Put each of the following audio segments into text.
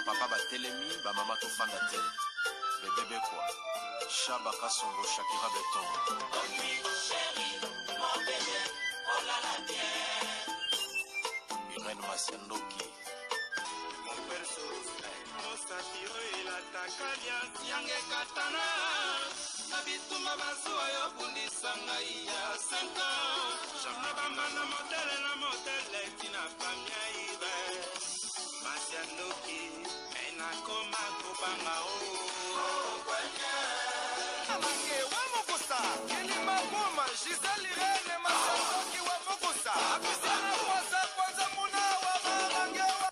papa batelemi bamama tofanda te bebebe kwa Shaba Kasongo Shakira Beton Irene Masiandoki Yange katana na bituma bazuwa yo bundisanga ya 5 ans Jamna bamana modele tina pamya ibe Masiandoki ena koma kubanga o kwanya Amange wa mokosa Kelima Boma Giselle Irene Masiandoki wa mokosa Akusana kwanza muna wa mamange wa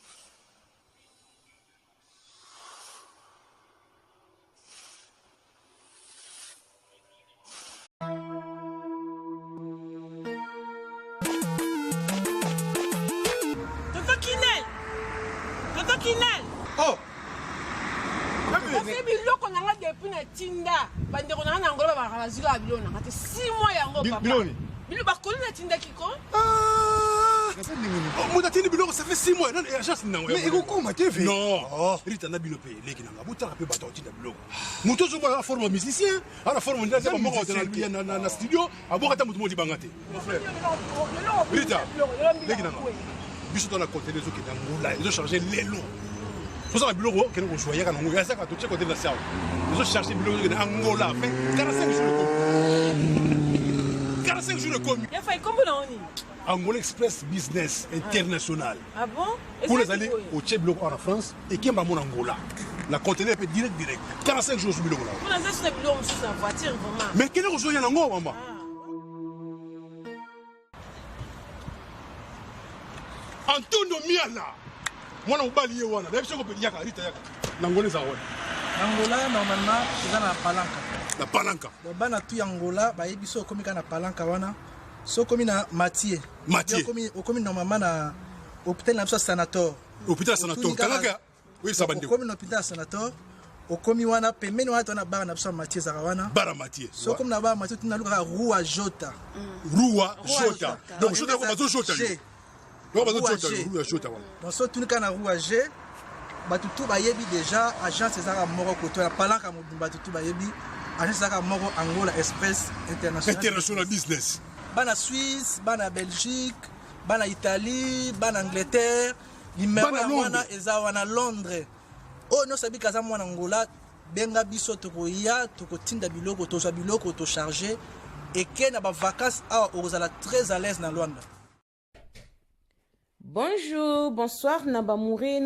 Oh! Parce que biloko nanga depuis na tinda bande ko nanga ngolo ba bazika biloko nanga te 6 mois yango papa. Biloni. Biloko ba koli na tinda kiko? Mon atteint biloko ça fait 6 mois non agence nango. Mais eko ma TV. Non. Rita na bino pe leki nanga buta ka pe bato tinda biloko. Muto zo ba forme musicien, ala forme ndeza ba moko na studio, aboka ta mutu modi bangate. Mon frère. Rita. Leki nanga. Biso dans la côté des autres qui dans là, ils ont chargé les lots. Pour ça, le bureau, qui nous choisit, quand on a ça, quand on check côté de la salle, ils ont cherché le bureau de Angola, fait 45 jours de commis. 45 jours de commis. Il a fait comment on dit Angola Express Business International. Ah bon? Pour les aller au Tchèque en France et qui est mon Angola. La conteneur peut direct. 45 jours sur le bureau là. On a ça sur le bureau, on sur la voiture, vraiment. Mais quel est le jour il y a en Angola, maman? Antonio Miala. Moi on bali wana na biso ko pe yaka rita yaka nangone za wana Angola normalement eza na palanka bana tu Angola ba yebiso komika na palanka wana so komi na Mathieu komi normalement na hôpital na sanator kalaka oui ça bande komi na hôpital sanator okomi wana pembeni wana tona bara na biso Mathieu zaka wana bara Mathieu so komi na bara Mathieu tuna luka Rua Jota donc Jota ko bazo Jota donc so tuni kana Rua G batutu bayebi déjà agence ezaka moko koto la palanka batutu bayebi agence ezaka moko Angola Express International Business bana Suisse bana Belgique bana Italie bana Angleterre numéro wana eza wana Londres o no sabi kaza mwana Angola benga biso tokoya tokotinda biloko tozwa biloko to charger et que na ba vacances a ozala très à l'aise na Luanda. Bonjour, bonsoir, Nabamouré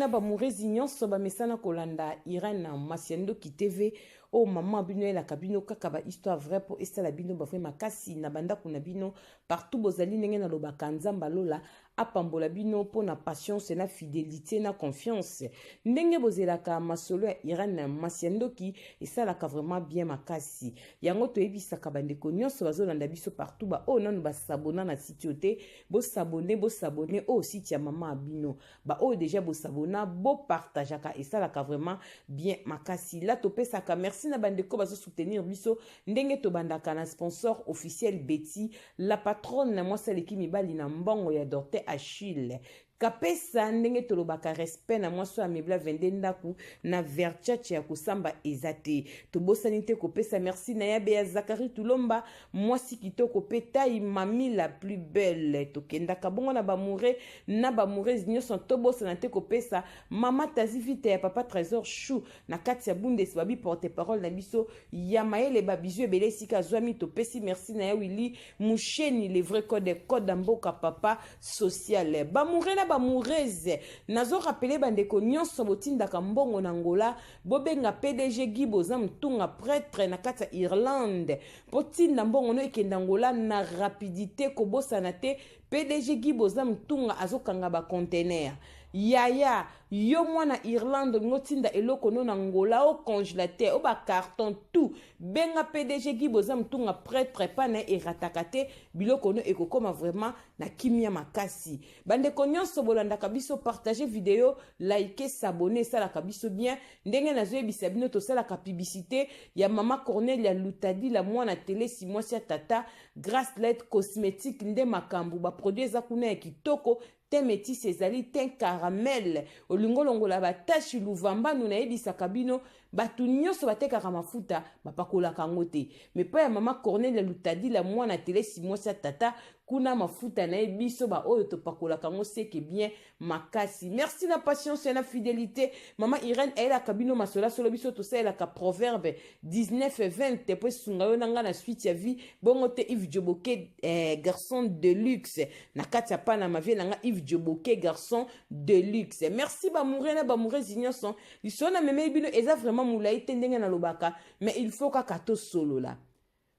Zignon, Soba Mesana Kolanda, Irène Masiandoki TV, oh maman Bino la cabino kakaba histoire vraie pour esta la bino bafé makasi nabanda kunabino partout bozali nenge na loba kanzamba lola apambola bino pour na patience na fidélité na confiance ndenge bozelaka masolo ya Irène Masiandoki esalaka vraiment bien makasi yango toyebisaka bandeko nyonso bazolanda biso partout ba oh nanu basabona na site yote bo sabone oh site ya maman abino ba oh déjà bo sabona bo partageaka esalaka vraiment bien makasi la topesaka merci na bandeko bazo soutenir biso ndenge to bandaka na sponsor officiel Betty la patronne na mwasa leki mibali na mbongo ya Dorte Achille kapesa ndenge tolobaka respect na mwaso amebla vende ndaku na verchache ya kusamba ezate tobosani te kopesa merci na yabe ya Zakari Tulomba mwasi kitoko petai mami la plus belle tokendaka bongo na bamoure nyonso tobosana te kopesa mama tazivite ya papa Trésor Chou na kati ya Bundes babi porte parole na biso ya maele babizu ebele sika zwami topesi merci na ya Willy Moucheni le vrai code mboka papa social bamoure na bamoureze nazo rappeler bandeko nyonso botindaka mbongo na Angola bobenga PDG Giboza mtunga prêtre na kati ya Irlande potinda mbongo no ekenda Angola na rapidité kobosana te PDG Giboza mtunga azokanga ba container yaya yo mwana Irlande ngotinda eloko no na Angola o congélateur o ba carton tout benga PDG Giboza mtunga prêtre pa na eratakate biloko no ekokoma vraiment na kimia makasi bande nyonso bolandaka biso partager vidéo liker s'abonner ça la kabiso bien ndenge na zoyebisa bino to sala ka publicité ya mama Cornelia Lutadi la mwana télé si moi sia tata Grace Light cosmétique nde makambu ba produit za kuna ya kitoko te métis ezali te caramel olingo longola batashi luvamba nu nayebisaka bino bato nyonso batekaka mafuta bapakolaka yango te me pa ya mama Cornelia Lutadila mwana telesi mwasi ya tata kuna mafuta na ye biso baoyo topakolaka yango seke bien makasi. Merci la patience et la fidélité. Mama Irène ayelaka bino masola solo biso tosalelaka proverbe 19-20 te po esunga yo nanga na suite ya vie bongo te Yves Dioboke garçon de luxe na kati ya pana mavie nanga Yves Dioboke garçon de luxe. Merci bamoure na bamoure nyonso lisolo na meme bino eza vraiment mulai te ndenge na lobaka mais il faut kaka to solo la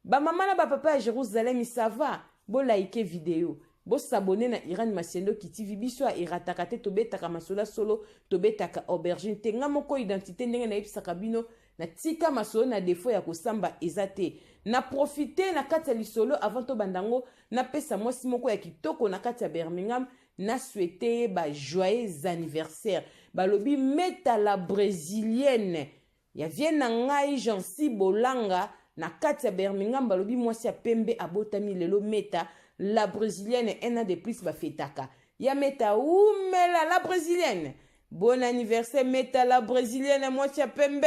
bamama na bapapa ya Jérusalem ça va bo like vidéo bo s'abonner na Irène Masiendo TV biso a irataka te tobetaka masola solo tobetaka aubergine te nga moko identité ndenge na yebisaka bino na tika masolo na défaut ya kosamba ezate na profiter na kati ya lisolo avant to bandango na pesa mwasi moko ya kitoko na kati ya Birmingham na souhaiter ba joyeux anniversaire balobi meta la brésilienne ya vienne ngai Jansi Bolanga na kati ya Birmingham balobi mwasi ya pembe abotami lelo meta la brésilienne un an de plus bafetaka ya meta umela la brésilienne bon anniversaire meta la brésilienne mwasi ya pembe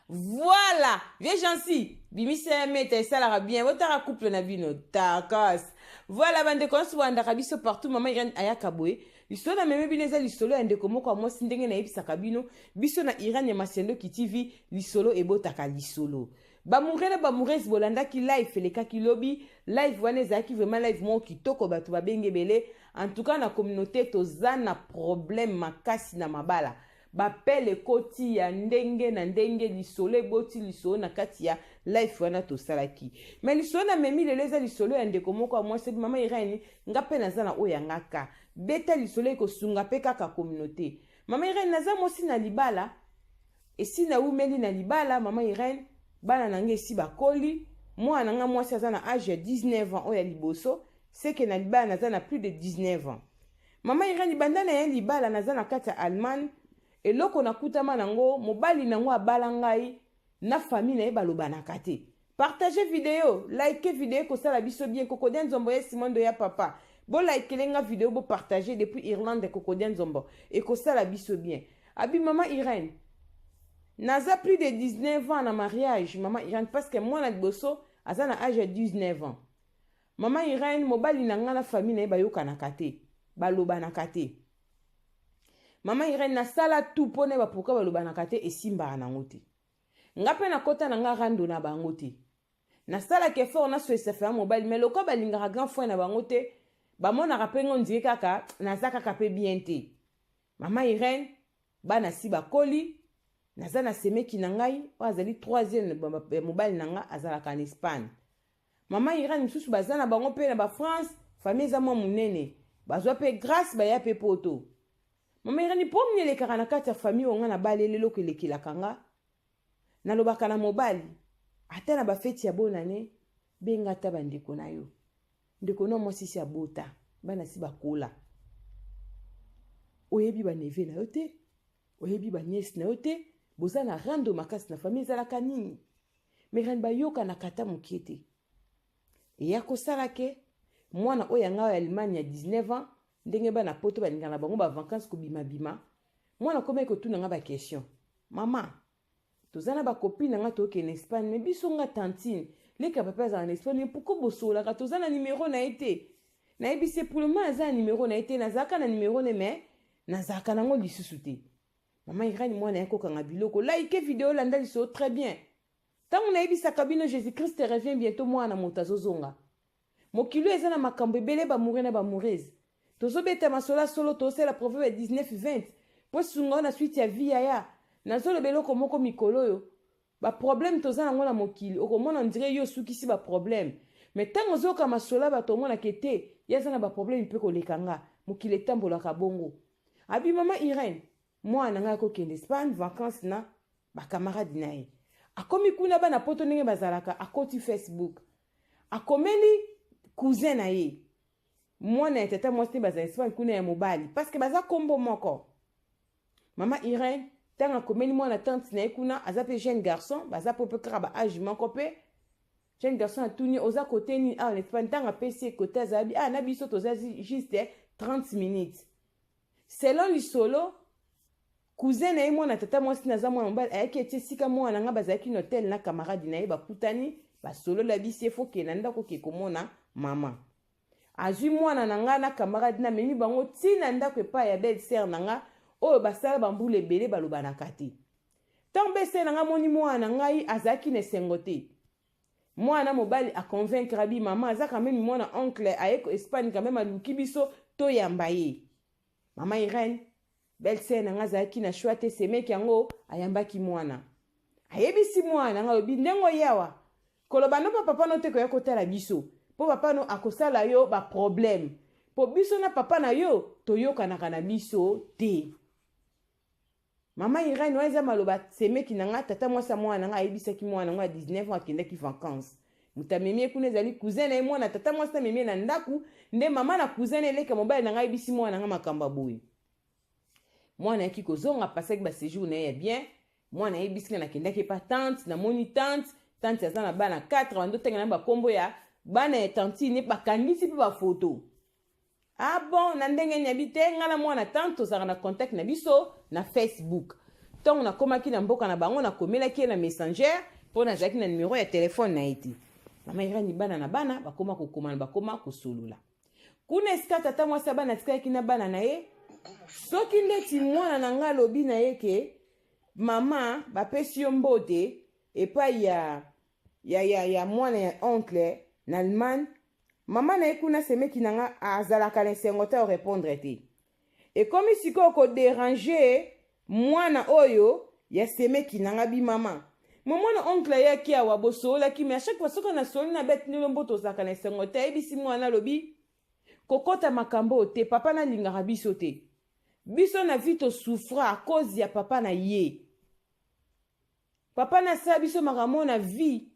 voilà vieux Jansi bimisa ya meta esalaka bien botaka couple na bino takas voilà bande konsu wandaka biso partout mama Irène ayaka boye lisolo na meme bino eza lisolo ya ndeko moko ya mwasi ndenge nayebisaka bino biso na Irène Masiendo TV lisolo ebotaka lisolo bamoure na bamourese bolandaki live elekaki lobi live wana ezalaki vraiment live moko kitoko bato babengebele en tout cas na communauté toza na problème makasi na mabala bapele koti ya ndenge na ndenge lisolo eboti lisolo na kati ya live wana tosalaki mais lisolo na memi lelo eza lisolo ya ndeko moko ya mwasi mama Irène nga mpe naza na oyo yangaka beta lisolo ekosunga mpe kaka communauté mama Irène naza mwasi na libala esi na umeli na libala mama Irène bana nanga esi bakoli mwana nanga mwasi aza na age ya 19 ans oyo ya liboso seke na libala naza na plus de 19 ans mama Irène banda na ye libala naza na kati ya Allemagne eloko nakutama nango mobali nango abala ngai na famille na ye balobanaka te partage vidéo like vidéo kosala biso bien Kokodia Nzombo ya Simondo ya papa bo like lenga vidéo bo partager depuis Irlande Kokodia Nzombo et kosala biso bien abi mama Irène naza plus de 19 ans na mariage mama Irène parce que moi na liboso aza na âge de 19 ans mama Irène mobali nanga na famille na ye bayokanaka te balobanaka te mama Irène nasala tout pone ba pourquoi balobanaka te esimbaka nango te nga mpe nakota nanga rando na bango te nasalaka effort na soesafe ya mobali mais loko balingaka grand frère na bango te bamonaka mpe ngo ndire kaka naza kaka mpe bien te mama Irène bana si bakoli naza na semeki na ngai oyo azali 3e mobali na nga azalaka en Espagne mama Irène misusu baza na bango mpe na bafrance famille eza mwa monene bazwa mpe grâce baya mpe poto mama Irène mpo minelekaka na kati ya famille onga na balele eloko elekelaka nga nalobaka na mobali ata na bafeti ya bonane benga ata bandeko na yo ndeko na mwasi si abota bana si bakola oyebi baneve na yo te oyebi baniesi na yo te boza na rando makasi na famille ezalaka nini Irène bayoka na kata mokie te eya kosala ke mwana oyo yanga oyo ya Allemagne ya 19 ans ndenge bana poto balingana bango bavacances kobimabima mwana komeki kotuna nga bakestion mama toza na bakopine nanga tokende Espagne me biso nga tantine leka papa azala na Espagne pourquoi bosolaka toza na numero na ye te nayebise pour le moment aza na numero na ye te nazalaka na numero ne me nazalaka nango lisusu te mama Irène mwana yakokanga biloko like vidéo landa lisolo très bien ntango nayebisaka bino Jésus Christ revient bientôt mwana moto azozonga mokili eza na makambo ebele bamoure na bamourese tozobeta masola solo tosala proverbe 19-20 po sunga na suite ya vie yaya nazoloba eloko moko mikolo oyo baproblème toza nango na mokili okomona ndire yo osukisi baproblème mais ntango ozoyoka masola bato omonaka te ye aza na baproblème mpe koleka nga mokili etambolaka bongo abi mama Irène mwana ngai akokende Espagne vacances na bakamaradi na ye akomi kuna bana poto ndenge bazalaka akoti Facebook akomeli cousin na ye mwana ya tata mwasi te baza Espagne kuna ya mobali parce que baza kombo moko mama Irène ntango akomeli mwana tante na ye kuna aza mpe jeune garçon baza mpe kaka ba age moko mpe jeune garçon atuni oza côté ni en Espagne tanga pesi côté azabi na biso toza juste 30 minutes selon lisolo cousin na ye mwana tata mwasi naza mwana mobali ayaki etie sika mwana nga bazalaki na hotel na camarade na ye bakutani basolola bisi efo kenda ndako ke komona mama azwi mwana na nga na camarade na memi bango ntina ndako epai ya belle sœur na nga oyo basala bambula ebele balobanaka te ntango belle sœur na nga moni mwana ngai azalaki na esengo te mwana mobali aconvaincre abi mama aza quand même mwana oncle aye ko Espagne quand même aluki biso toyamba ye mama Irene belle sœur na nga azalaki na choix te semeki yango ayambaki mwana ayebisi mwana nga lobi ndengo yawa koloba no papa no te koya kotala biso po papa no akosala yo ba problème po biso na papa na yo toyokanaka na biso te mama Irene weza maloba semeki na nga tata mwasa mwana nga ayebisaki mwana nga 19 ans akendaki vacances mutamemie kuna ezali cousin na ye mwana tata mwasa memie na ndaku nde mama na cousin eleka mobali na nga ayebisi mwana nga makamba boye mwana yaki kozonga pasaki ba séjour na ye bien mwana ayebisi na kendaki pa tante na moni tante aza na bana 4 bando tenga na bakombo ya bana ya tantine bakangisi pe ba photo bon na ndenge nyabi te nga na mwana tante tozalaka na contact na biso na Facebook ntango nakomaki na mboka na bango nakomelaki ye na messenger mpo nazalaki na numero ya telefone na ye te mama Irene bana na bana bakoma kokoma na bakoma kosolola kuna esika tata mwasi bana atikaki na bana na ye soki ndeti mwana na nga lobi na ye ke mama bapesi yo mbote epai ya mwana ya oncle na Allemagne mama na ye kuna semeki na nga azalaka na esengo te orépondre te ekomi sikoyo kodérange mwana oyo ya semeki na nga bimama mwana oncle ayaki awa bosololaki me a chaque fois soki nasoli na bete nilo mboto ozalaka na esengo te ayebisi mwana lobi kokota makambo te papa nalingaka biso te biso na vi tosouffra à cause ya papa na ye papa nasala biso makambo na vie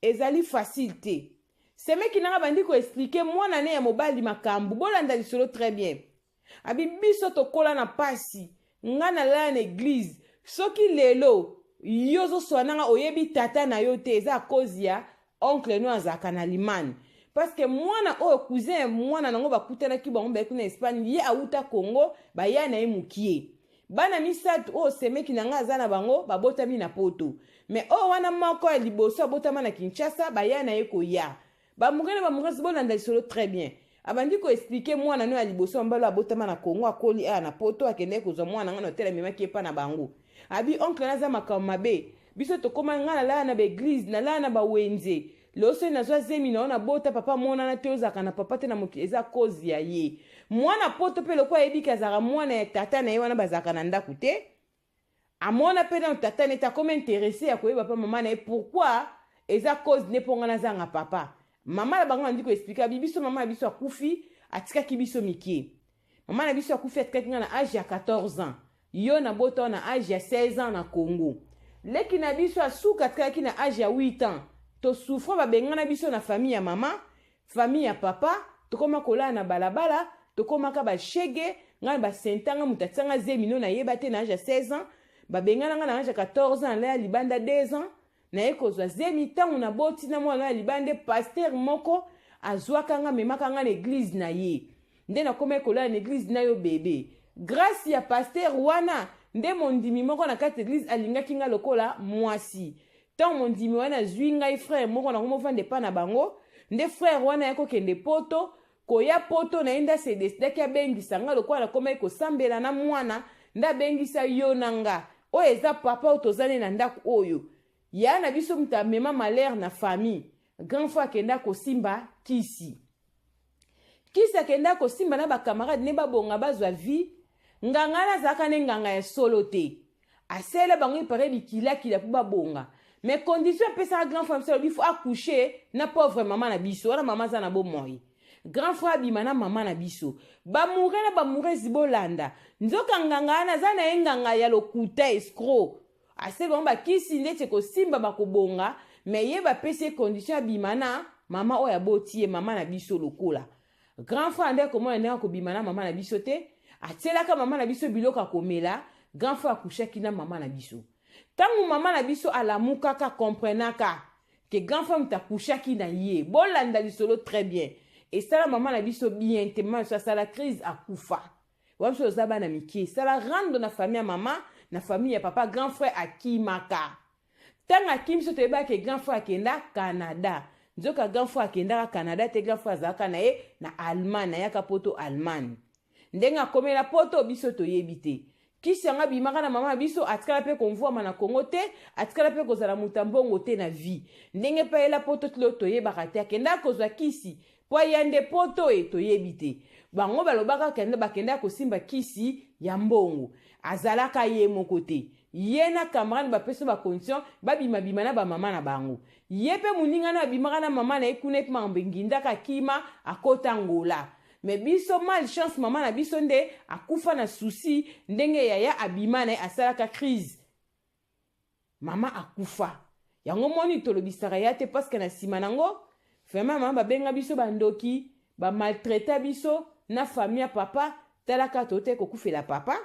ezali facile te semeki nanga bandi koexplike mwana ne ya mobali makambo bolanda lisolo très bien abi biso tokola na pasi nga nalala na église soki lelo yo ozoswa nanga oyebi tata na yo te eza a cause ya oncle no azalaka na Allemagne parce que mwana oyo cousin mwana nango bakutanaki bango bayeki na Espagne ye awuta Congo baya na ye mukie bana misatu oyo semeki nanga aza na bango babotami na poto mais oyo wana moko ya liboso abotama na Kinshasa baya na ye koya bamugene bolanda lisolo très bien abandi koexplike mwana no ya liboso mbalo abotama na Congo akoli na poto akende kozwa mwana nga na hotel amemaki epa na bango abi oncle naza makambo mabe biso tokoma nga nalala na baeglise nalala na bawenze loso nazwa zemi na ona bota papa mwana na te ozaka na papa te na moki eza cause ya ye mwana poto pe lokwa yebiki azaka mwana ya tata na ye wana bazaka na ndaku te amona pe na tata ne ta comme intéressé ya koyeba pa mama na ye pourquoi eza cause ne ponga na zanga papa mama la bango ndiko expliquer biso mama na biso akufi atikaki biso mikie mama na biso akufi atikaki na âge ya 14 ans yo na bota na âge ya 16 ans na Congo leki na biso asuka atikaki na âge ya 8 ans to souffre babengana biso na famille ya mama famille ya papa tokoma kolala na balabala tokomaka bashege nga basentanga mutatanga zemino na yeba te na âge ya 16 ans babengana nga na âge ya 14 ans la libanda 2 ans na ye kozwa zemi ntango na boti na mwana ya libande pasteur moko azwaka nga memaka nga na église na ye nde nakoma kolala na église na yo bebe grâce ya pasteur wana nde mondimi moko na kati église alingaki nga lokola mwasi ntango mondimi wana azwi ngai frère moko na komofande pa na bango nde frère wana ya kokende poto koya poto na ye nde asedesidaki abengisa nga lokola nakoma kosambela na mwana nde abengisa yo na nga oyo eza papa oyo tozali na ndako oyo ya na biso mutu amema malheur na famille grand fois akenda kosimba kisi akenda kosimba na bakamarade ne babonga bazwa vie nganga nazalaka ne nganga ya solo te asele bango ipare bikilakila mpo babonga mais condition apesaka grand frère biso bifo accoucher na pauvre mama na biso wana mama aza na bomoi grand frère abima na mama na biso bamure na bamurezi bolanda nzoka nganga wana aza na ye nganga ya lokuta escro asele bango bakisi ndeti kosimba bakobonga mais ye bapesi condition abima na mama oyo aboti ye mama na biso lokola grand frère nde komona ndenge akobima na mama na biso te atielaka mama na biso biloko akomela grand frère akushaki na mama na biso ntango mama na biso alamukaka komprenaka que grand frère ta couchaki na ye bolanda lisolo très bien et ça la maman na biso bien tellement ça la crise à kufa wamso zaba na miki ça la rendre na famille à maman na famille ya papa grand frère akimaka tanga kimso te ba ke grand frère akenda Canada nzoka grand frère akenda Canada te grand frère zaka na ye na Allemagne na yaka poto Allemagne ndenga komela poto biso to yebite kisi anga bimaka na mama biso atikala pe konvoi na Congo te atikala pe kozala mutambongo te na vie ndenge pa ela poto tlo to yebaka te akenda kozwa kisi po yande poto e to yebite bango balobaka kende bakenda kosimba kisi ya mbongo azalaka ye moko te ye na camarade bapeso ba condition babima bima na ba mama na bango ye pe muninga na bimaka na mama na ekune pe mambenginda ka kima akota ngola mais biso malchance mama na biso nde akufa na souci ndenge yaya abima na asalaka crise mama akufa yango moni tolobisaka ya te parce que na sima nango vraiment mama babenga biso bandoki ba maltraiter biso na famille ya papa talaka tote kokufela papa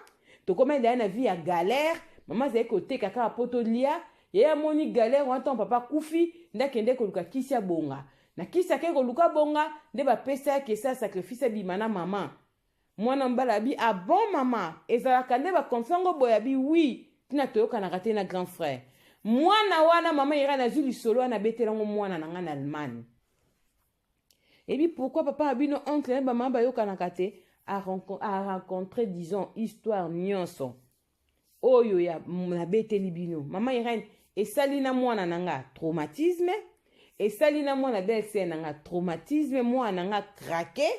tokoma nda na vie ya galère mama zai koteka kaka poto lia yaya moni galère wanton papa kufi ndakende koluka kisi ya bonga na kisi ake koluka bonga nde bapesa yake sa sacrifice bima na mama mwana mbala bi a bon mama ezalaka nde bakonfiango boya bi oui tina toyokanaka te na grand frère mwana wana mama ira nazwi lisolo wana betelango mwana na nga na Allemagne ebi pourquoi papa abino oncle ne bamama bayokanaka te a rencontré disons histoire nyonso oyo ya na beteli bino mama Irene esali na mwana nanga traumatisme esali na mwana belle nanga traumatisme mwana nanga craqué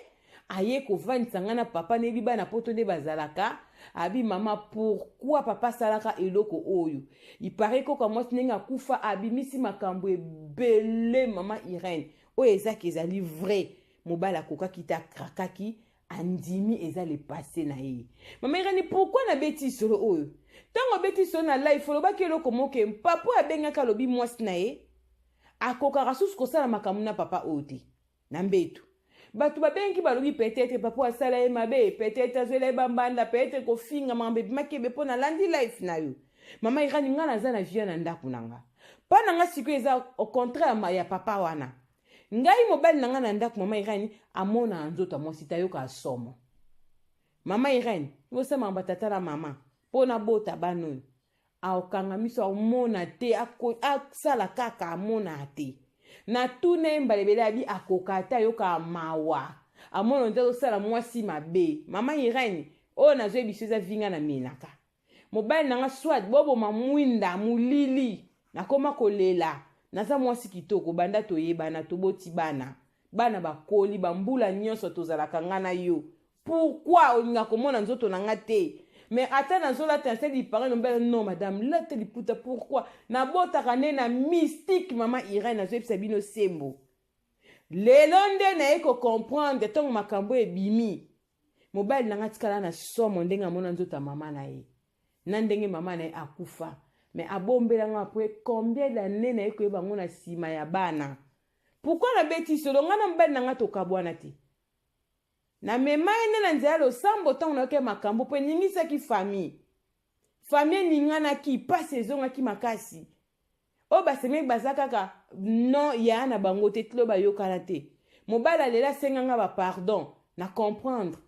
aye kovanisa nga na papa nebi bana poto nde bazalaka abi mama pourquoi papa salaka eloko oyo il paraît ko kwa mwasi nenga kufa abimisi makambo ebele mama Irene oyo ezaki ezali vrai mobala kokaki ta krakaki andimi ezali passé na ye mama Irene pourquoi na beti solo oyo tango beti solo na life olobaki eloko moke papa abengaka lobi mwasi na ye akokaka susu kosala makambo na papa oyo te na mbetu bato babengi balobi peut-être papa asala ye mabe peut-être azwela ye bambanda peut-être kofinga mambe bimaki ebe mpo na landi life na yo mama Irene nga naza na vie na ndako na nga mpa na nga sikoyo eza au contraire ya papa wana ngai mobali na nga na ndako mama Irene amona nzoto mwasi tayoka asomo mama Irene yosema batata na mama mpo na bota bana oyo aokanga miso amona te asala kaka amona te na tune mbalebele abi akoka te ayoka mawa amona nde osala mwasi mabe mama Irene oyo nazwi biso eza vinga na menaka mobali na nga swat boboma mwinda mulili nakoma kolela naza mwasi kitoko banda toyebana toboti bana bakoli bambula nyonso tozalaka nga na yo pourquoi olinga komona nzoto na nga te mais ata nazolata nse lipara nombele non madame lata liputa pourquoi nabotaka nde na mystique mama Irene nazoyebisa bino sembo lelo nde naye kocomprendre ntongo makambo ebimi mobali nanga tikala na somo ndenge amona nzoto ya mama na ye na ndenge mama na ye akufa mais abombelanga apres combien d'années naye koyeba ngo na nsima ya bana pourquoi nabeti solo nga na mobali nanga tokabwana te na mema ene na nzela losambo ntango nayoke makambo mpo eningisaki famille eninganaki pasi ezongaki makasi oyo basemeki baza kaka non ya na bango te tilo bayokana te mobali alela asenganga bapardon na comprendre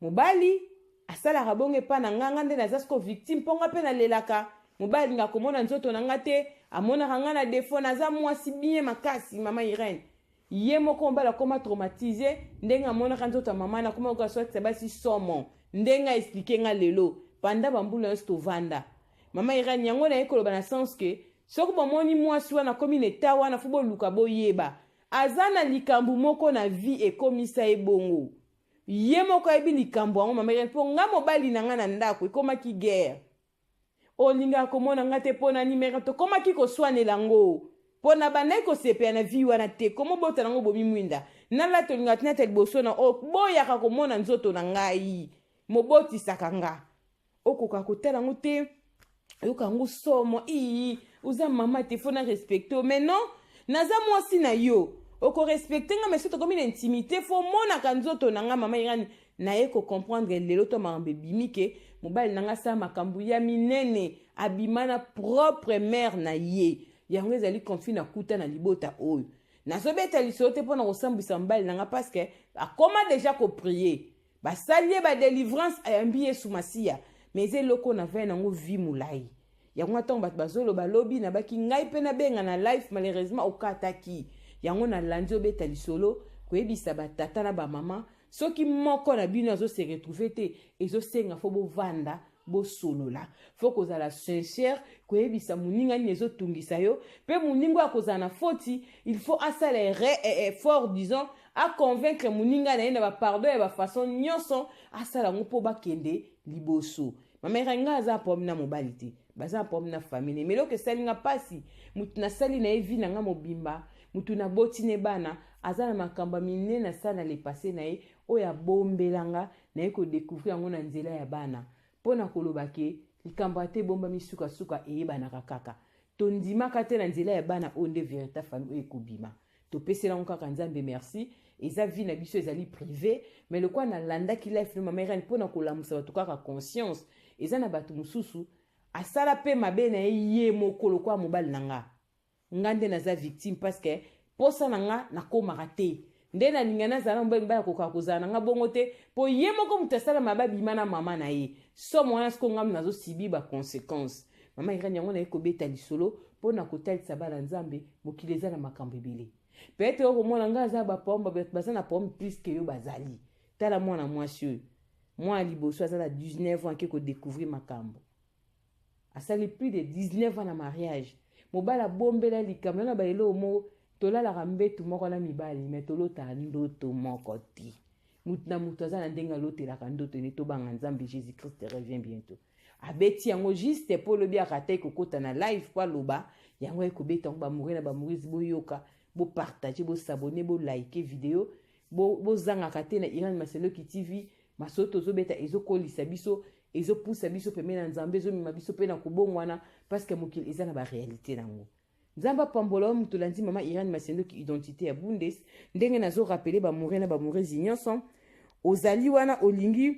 mobali asalaka bongo epa na nganga nde naza siko victime mpo nga mpe nalelaka mobali nga komona nzoto na nga te amonaka nga na defo naza mwasi bien makasi mama Irene ye moko mbala koma traumatize ndenge amonaka nzoto ya mama na koma kokaswakisa basi somo ndenge aexplike nga lelo panda bambula nyonso tovanda mama Irene yango naye koloba na sens ke soki bomoni mwasi wana komi na eta wana fo boluka boyeba aza na likambo moko na vie ekomisa ye bongo ye moko ayebi likambo yango mama Irene mpo nga mobali na nga na ndako ekomaki guerre olingaka komona nga te mpo na nimero tokomaki koswanela ngo mpo na bandaki kosepela na vie wana te komo bota nango bomi mwinda nalata olingaka tina ta liboso na boyaka komona nzoto na ngai mobotisaka nga okoka kotala ngo te oyoka ngo somo uza mama te fo na respecte mais non naza mwasi na yo okorespecte nga mais so tokomi na intimité fo monaka nzoto na nga mama Irene naye kocomprendre lelo to makambo ebimi ke mobali na nga asala makambo ya minene abima na propre mère na ye yango ezali conflit na kuta na libota oyo nazobeta lisolo te mpona kosambwisa mobali nanga parce que akoma déjà koprie basali ye badelivrance ayambi yesu masiya mais eza eloko na vai nango vi molai yango ntango bato bazoloba lobi nabaki ngai mpe nabenga na life malheureusement okataki yango nalandi obeta lisolo koyebisa batata na bamama soki moko na bino azose retrouve te ezosenga fo bovanda bosolola fo kozala sincère koyebisa moninga nini ezotungisa yo mpe moninga akozala na foti il faut asala effort disons a convaincre moninga na ye na bapardon ya bafaçon nyonso asala ngo mpo bakende liboso mama erenga aza problème na mobali te baza problème na famille mais eloko esalinga mpasi mutu nasali na ye vi nanga mobimba mutu naboti ne bana aza na makambo minene asala le passé na ye oyo abombelanga na ye kodécouvrir yango na nzela ya bana mpo na koloba ke likambo ate ebombami sukasuka eyebanaka kaka tondimaka te na nzela ya bana oyo nde verita famille oyo ekobima topeselango kaka nzambe merci eza vie na biso ezali privé mais lokwa nalandaki life no mama irani mpo na kolamusa bato kaka conscience eza na bato mosusu asala mpe mabe na ye moko lokwa mobali na nga nde naza victime parce que posa na nga nakomaka te nde nalinga nazala mobali mbala kokaa kozala na nga bongo te mpo ye moko moto asala mabe abima na mama na ye so mwana siko ngamu nazosibi baconséquence mama irani yango na ye kobeta lisolo mpo na kotalisa bana nzambe mokili eza na makambo ebele peut-être okomona nga aza bapomba baza na pombe plus ke yo bazali tala mwana mwasi oyo mwana liboso aza na 19 ans ake kodécouvrir makambo asali plus de 19 ans na mariage mobali abombela likambo na baelo moko tolalaka mbetu moko na mibali me tolota ndoto moko te mutu na mutu aza na ndenge alotelaka ndoto ne tobanga nzambe jésus christ revient bientôt abeti yango juste mpo lobi akata ekokota na live po aloba yango ekobeta yango bamourir na bamourisi boyoka bopartage bosabone bolike video bozangaka te na Iran Masendoki TV masoto tozobeta ezokolisa biso ezopusa biso pembe na nzambe ezomima biso mpe na kobongwana parce que mokili eza na baréalité nango nzambe apambola mutu tolandi mama Iran Masendoki identité ya bundes ndenge nazorapele bamourir na bamourisi nyonso ozali wana olingi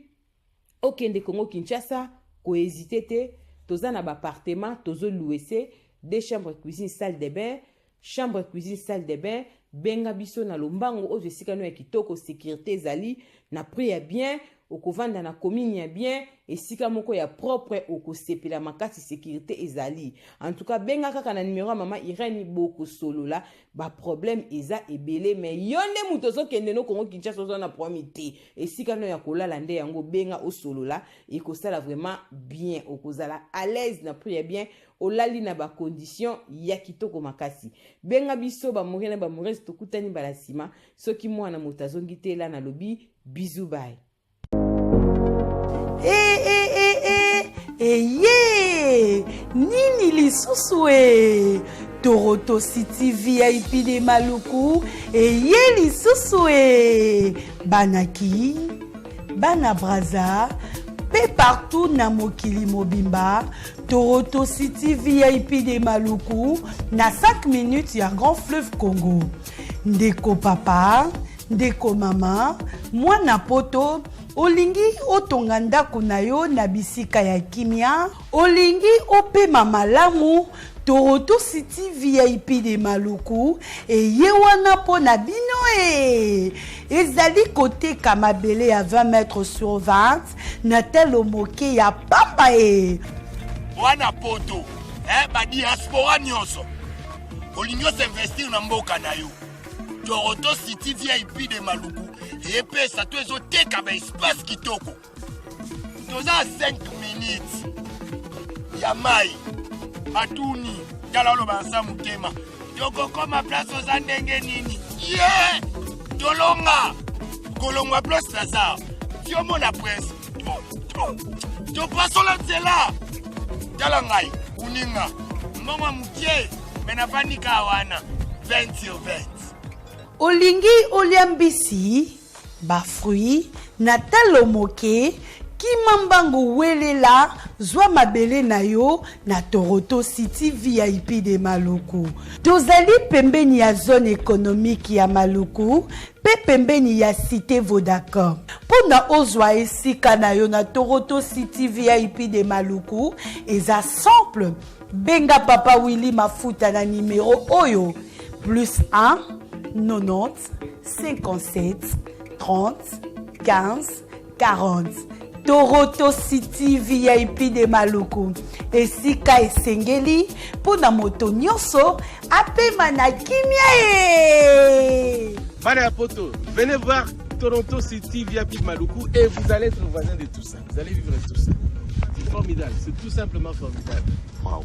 okende Congo Kinshasa kohésite te toza na baappartement tozoluese 2 chambres cuisine salle de bain chambre cuisine salle de bain benga biso na lombango oyo esika no ya kitoko sécurité ezali na prix ya bien okovanda na commune ya bien esika moko ya propre okosepela makasi sécurité ezali en tout cas benga kaka na numéro ya mama Irene boko solola ba problème eza ebele mais yonde muto ozokende no Congo Kinshasa ozo na problème te esika no ya kolala nde yango benga osolola ekosala vraiment bien okozala à l'aise na prix ya bien olali na ba condition ya kitoko makasi benga biso ba mourir na ba mourir tokutani bala sima soki mwana moto azongi te la na lobi bisous bye Eye nini lisusu e Toroto City VIP de Maluku eye lisusu e banaki bana braza pe partout na mokili mobimba Toroto City VIP de Maluku na 5 minutes ya Grand Fleuve Congo ndeko papa ndeko mama mwana poto olingi otonga ndako na yo na bisika ya kimia olingi opema malamu Toroto City VIP de Maluku eye wana po na bino ezali koteka mabele ya 20 mètres sur 20 na telo moke ya pamba wana poto ba diaspora nyonso olingi osinvestir na mboka na yo Toroto City VIP de Maluku epesa to ezoteka ba espace kitoko toza 5 minutes ya mai atuni tala loba nsa mutema tokokoma place oza ndenge nini ye tolonga kolongwa place Lazare tiomona presse topasola nzela tala ngai uninga mbongo mukie menafandika wana 20 sur 20 olingi olia mbisi ba fruit na talo moke kimambango welela zwa mabele na yo na Toroto City VIP de Maluku tozali pembeni ya zone économique ya Maluku pe pembeni ya cité Vodacom pona ozwa esika na yo na Toroto City VIP de Maluku eza simple benga papa Willy Mafuta na numéro oyo +1 90 57 30 15 40. Toroto City VIP de Maluku esika esengeli mpona moto nyonso apema na kimia ye. Bana ya poto, venez voir Toronto City VIP Maluku et vous allez être voisin de tout ça. Vous allez vivre tout ça. C'est formidable, c'est tout simplement formidable. Wow.